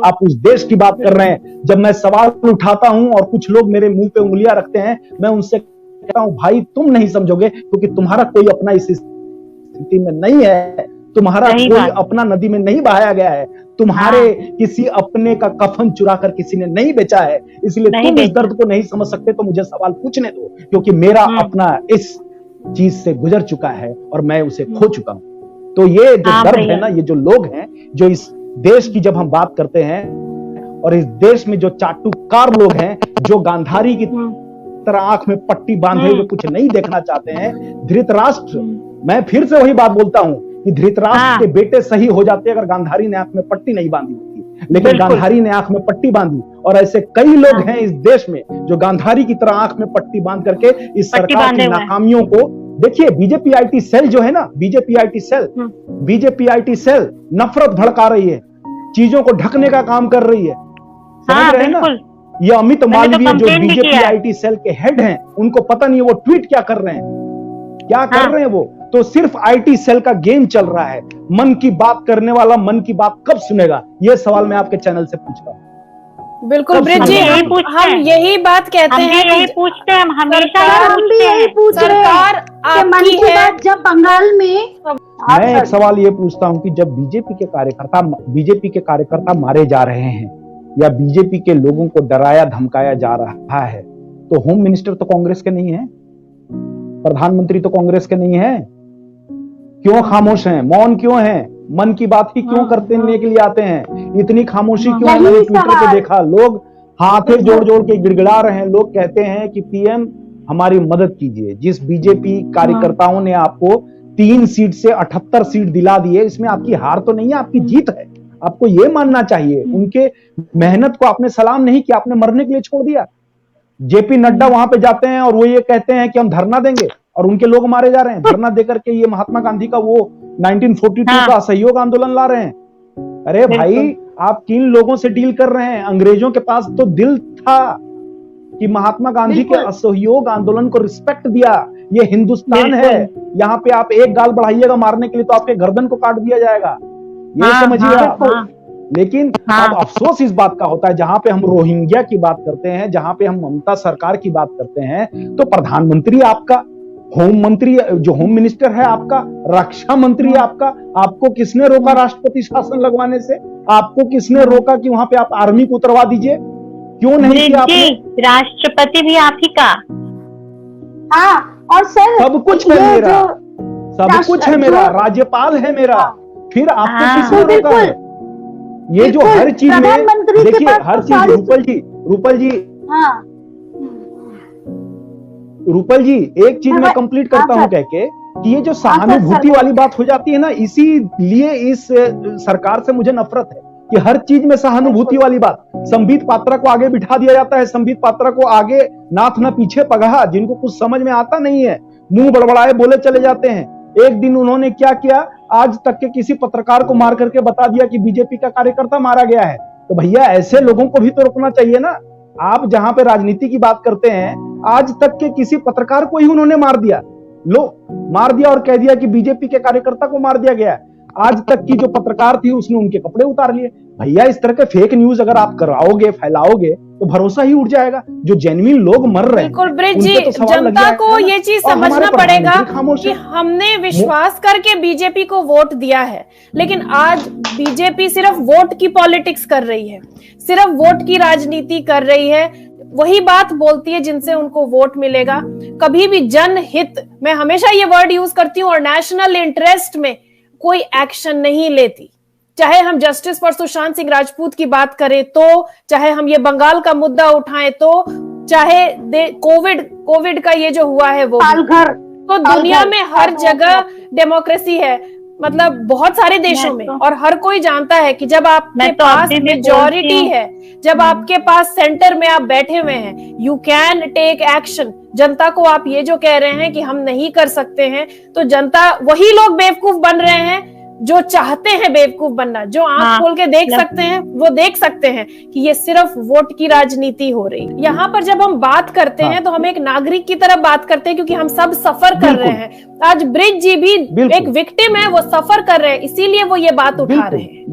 आप उस देश की बात कर रहे हैं। जब मैं सवाल उठाता हूं और कुछ लोग मेरे मुंह पे उंगलियां रखते हैं, मैं उनसे कहता हूं भाई तुम नहीं समझोगे, क्योंकि तुम्हारा कोई अपना इस स्थिति में नहीं है, तुम्हारा कोई अपना नदी में नहीं बहाया गया है, तुम्हारे किसी अपने का कफन चुरा कर किसी ने नहीं बेचा है, इसलिए तुम इस दर्द को नहीं समझ सकते। तो मुझे सवाल पूछने दो, क्योंकि मेरा अपना इस चीज से गुजर चुका है और मैं उसे खो चुका हूं। तो ये जो दर्द है ना, ये जो लोग हैं जो इस देश की जब हम बात करते हैं, और इस देश में जो चाटुकार लोग हैं जो गांधारी की तरह आंख में पट्टी बांधे हुए कुछ नहीं देखना चाहते हैं, धृतराष्ट्र, मैं फिर से वही बात बोलता हूं कि धृतराष्ट्र के बेटे सही हो जाते अगर गांधारी ने आंख में पट्टी नहीं बांधी होती, लेकिन गांधारी ने आंख में पट्टी बांधी। और ऐसे कई लोग हैं इस देश में जो गांधारी की तरह आंख में पट्टी बांध करके इस सरकार की नाकामियों को, देखिए बीजेपी आईटी सेल जो है ना, बीजेपी आईटी सेल नफरत भड़का रही है, चीजों को ढकने का काम कर रही है, समझ रहे हैं ना। ये अमित मालवीय जो बीजेपी आईटी सेल के हेड हैं, उनको पता नहीं है वो ट्वीट क्या कर रहे हैं, क्या कर रहे हैं वो। तो सिर्फ आईटी सेल का गेम चल रहा है। मन की बात करने वाला मन की बात कब सुनेगा, ये सवाल मैं आपके चैनल से पूछ रहा हूँ। बिल्कुल ब्रिज जी, हम यही बात कहते हैं, यही पूछते हैं, हम हमेशा हम भी यही पूछ रहे हैं। सरकार आपकी है। जब बंगाल में मैं एक सवाल ये पूछता हूँ कि जब बीजेपी के कार्यकर्ता मारे जा रहे हैं या बीजेपी के लोगों को डराया धमकाया जा रहा है, तो होम मिनिस्टर तो कांग्रेस के नहीं है, प्रधानमंत्री तो कांग्रेस के नहीं है, क्यों खामोश हैं, मौन क्यों हैं, मन की बात ही क्यों करने के लिए आते हैं, इतनी खामोशी क्यों है। मैंने ट्विटर पे देखा लोग हाथे जोड़ जोड़ के गिड़गिड़ा रहे हैं, लोग कहते हैं कि पीएम हमारी मदद कीजिए। जिस बीजेपी कार्यकर्ताओं ने आपको 3 सीट से 78 सीट दिला दिए, इसमें आपकी हार तो नहीं है, आपकी जीत है, आपको ये मानना चाहिए। उनके मेहनत को आपने सलाम नहीं किया, आपने मरने के लिए छोड़ दिया। जेपी नड्डा वहां पे जाते हैं और वो ये कहते हैं कि हम धरना देंगे, और उनके लोग मारे जा रहे हैं। धरना देकर के ये महात्मा गांधी का वो 1942 का असहयोग आंदोलन ला रहे हैं। अरे भाई, आप किन लोगों से डील कर रहे हैं। अंग्रेजों के पास तो दिल था कि महात्मा गांधी के असहयोग आंदोलन को रिस्पेक्ट दिया। ये हिंदुस्तान है, यहाँ पे आप एक गाल बढ़ाइएगा मारने के लिए तो आपके गर्दन को काट दिया जाएगा, ये समझिए आप। लेकिन अब अफसोस इस बात का होता है, जहां पे हम रोहिंग्या की बात करते हैं, जहां पे हम ममता सरकार की बात करते हैं, तो प्रधानमंत्री आपका, होम मंत्री जो होम मिनिस्टर है आपका, रक्षा मंत्री आपका, आपको किसने रोका राष्ट्रपति शासन लगवाने से? आपको किसने रोका कि वहां पे आप आर्मी को उतरवा दीजिए? क्यों नहीं किया आपने? राष्ट्रपति भी आप ही का। और सर सब कुछ है मेरा, सब कुछ है मेरा, राज्यपाल है मेरा, फिर आपको किसने रोका है? ये जो हर चीज में देखिए, हर चीज रूपल जी एक चीज मैं कंप्लीट करता हूं कह के कि ये जो सहानुभूति वाली बात हो जाती है ना, इसीलिए इस सरकार से मुझे नफरत है कि हर चीज में सहानुभूति वाली बात। संबित पात्रा को आगे बिठा दिया जाता है, संबित पात्रा को आगे नाथ न पीछे पगहा, जिनको कुछ समझ में आता नहीं है, मुंह बड़बड़ाए बोले चले जाते हैं। एक दिन उन्होंने क्या किया, आज तक के किसी पत्रकार को मार करके बता दिया कि बीजेपी का कार्यकर्ता मारा गया है। तो भैया ऐसे लोगों को भी तो रोकना चाहिए ना। आप जहां पे राजनीति की बात करते हैं, आज तक के किसी पत्रकार को ही उन्होंने मार दिया, मार दिया और कह दिया कि बीजेपी के कार्यकर्ता को मार दिया गया। आज तक की जो पत्रकार थी उसने उनके कपड़े उतार लिए। भैया इस तरह के फेक न्यूज अगर आप कराओगे, फैलाओगे, तो भरोसा ही उठ जाएगा। जो जेन्युइन लोग मर रहे हैं, बिल्कुल ब्रिज जी, जनता को ये चीज समझना पड़ेगा कि हमने विश्वास करके बीजेपी को वोट दिया है, लेकिन आज बीजेपी सिर्फ वोट की पॉलिटिक्स कर रही है, सिर्फ वोट की राजनीति कर रही है, वही बात बोलती है जिनसे उनको वोट मिलेगा। कभी भी जनहित, मैं हमेशा ये वर्ड यूज करती हूँ, और नेशनल इंटरेस्ट में कोई एक्शन नहीं लेती। चाहे हम जस्टिस फॉर सुशांत सिंह राजपूत की बात करें तो, चाहे हम ये बंगाल का मुद्दा उठाएं तो, चाहे कोविड का ये जो हुआ है वो, तो दुनिया में हर जगह डेमोक्रेसी है, मतलब बहुत सारे देशों में, और हर कोई जानता है कि जब आपके पास मेजॉरिटी है, जब आपके पास सेंटर में आप बैठे हुए हैं, यू कैन टेक एक्शन। जनता को आप ये जो कह रहे हैं कि हम नहीं कर सकते हैं, तो जनता, वही लोग बेवकूफ बन रहे हैं जो चाहते हैं बेवकूफ बनना, जो आंख खोल के देख सकते हैं वो देख सकते हैं कि ये सिर्फ वोट की राजनीति हो रही है। यहाँ पर जब हम बात करते हैं तो हम एक नागरिक की तरह बात करते हैं, क्योंकि हम सब सफर कर रहे हैं। आज ब्रिज जी भी एक विक्टिम है, वो सफर कर रहे हैं, इसीलिए वो ये बात उठा रहे हैं।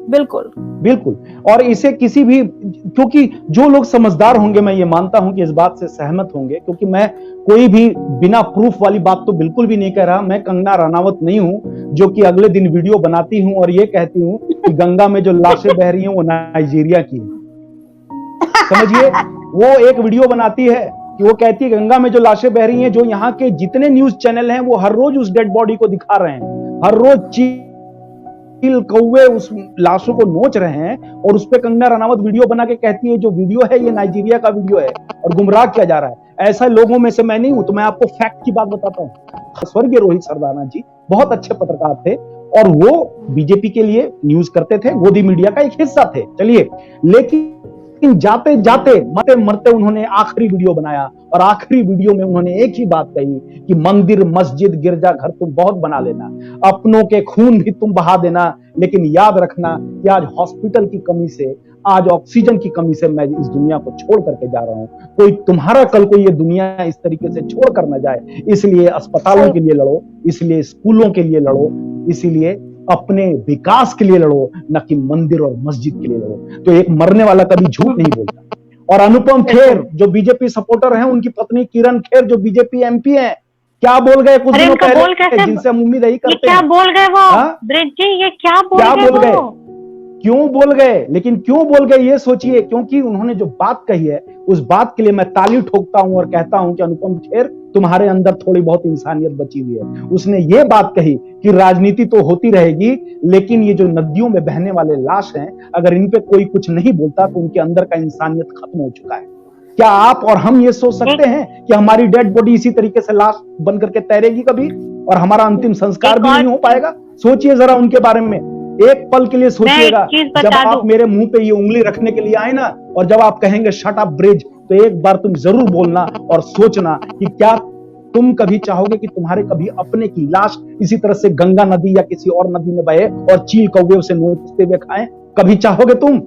बिल्कुल। बिल्कुल। और इसे किसी भी, क्योंकि जो लोग समझदार होंगे, मैं ये मानता हूं कि इस बात से सहमत होंगे, क्योंकि मैं कोई भी बिना प्रूफ वाली बात तो बिल्कुल भी नहीं कह रहा। मैं कंगना रनावत नहीं हूं जो कि अगले दिन वीडियो बनाती हूं और ये कहती हूं कि गंगा में जो लाशें बह रही हैं वो नाइजीरिया की हैं। समझिए, वो एक वीडियो बनाती है कि वो कहती है गंगा में जो लाशें बह रही हैं, जो यहाँ के जितने न्यूज चैनल हैं वो हर रोज उस डेड बॉडी को दिखा रहे हैं, हर रोज चील कौवे उस लाशों को नोच रहे हैं, और उस पे कंगना रनावत वीडियो बना के कहती है जो वीडियो है ये नाइजीरिया का वीडियो है और गुमराह किया जा रहा है। ऐसा लोगों में से मैं नहीं हूं, तो मैं आपको फैक्ट की बात बताता हूं। स्वर्गीय रोहित सरदाना जी बहुत अच्छे पत्रकार थे और वो बीजेपी के लिए न्यूज करते थे, गोदी मीडिया का एक हिस्सा थे, चलिए। लेकिन जाते जाते मरते मरते उन्होंने आखिरी वीडियो बनाया और आखिरी वीडियो में उन्होंने एक ही बात कही कि मंदिर, मस्जिद, गिरजा घर तुम बहुत बना लेना, अपनों के खून भी तुम बहा देना, लेकिन याद रखना कि आज हॉस्पिटल की कमी से, आज ऑक्सीजन की कमी से मैं इस दुनिया को छोड़ करके जा रहा हूं। कोई तुम्हारा कल को ये दुनिया इस तरीके से छोड़ कर न जाए, इसलिए अस्पतालों के लिए लड़ो, इसलिए स्कूलों के लिए लड़ो, इसीलिए अपने विकास के लिए लड़ो, न कि मंदिर और मस्जिद के लिए लड़ो। तो एक मरने वाला कभी झूठ नहीं बोलता। और अनुपम खेर जो बीजेपी सपोर्टर हैं, उनकी पत्नी किरण खेर जो बीजेपी एमपी हैं, क्या बोल गए कुछ दिनों पहले, जिनसे हम उम्मीद नहीं करते। क्या बोल गए वो ब्रिज जी, ये क्या बोल गए? क्यों बोल गए? लेकिन क्यों बोल गए ये सोचिए, क्योंकि उन्होंने जो बात कही है उस बात के लिए मैं ताली ठोकता हूं और कहता हूं कि अनुपम खेर तुम्हारे अंदर थोड़ी बहुत इंसानियत बची हुई है। उसने ये बात कही कि राजनीति तो होती रहेगी, लेकिन ये जो नदियों में बहने वाले लाश हैं, अगर इन पे कोई कुछ नहीं बोलता तो उनके अंदर का इंसानियत खत्म हो चुका है। क्या आप और हम ये सोच सकते हैं कि हमारी डेड बॉडी इसी तरीके से लाश बन करके तैरेगी कभी और हमारा अंतिम संस्कार भी नहीं हो पाएगा? सोचिए जरा उनके बारे में, एक पल के लिए सोचिएगा। जब आप मेरे मुंह पे ये उंगली रखने के लिए आए ना, और जब आप कहेंगे शट अप ब्रिज, तो एक बार तुम जरूर बोलना और सोचना कि क्या तुम कभी चाहोगे कि तुम्हारे कभी अपने की लाश इसी तरह से गंगा नदी या किसी और नदी में बहे और चील कौवे उसे नोचते हुए खाएं? कभी चाहोगे तुम?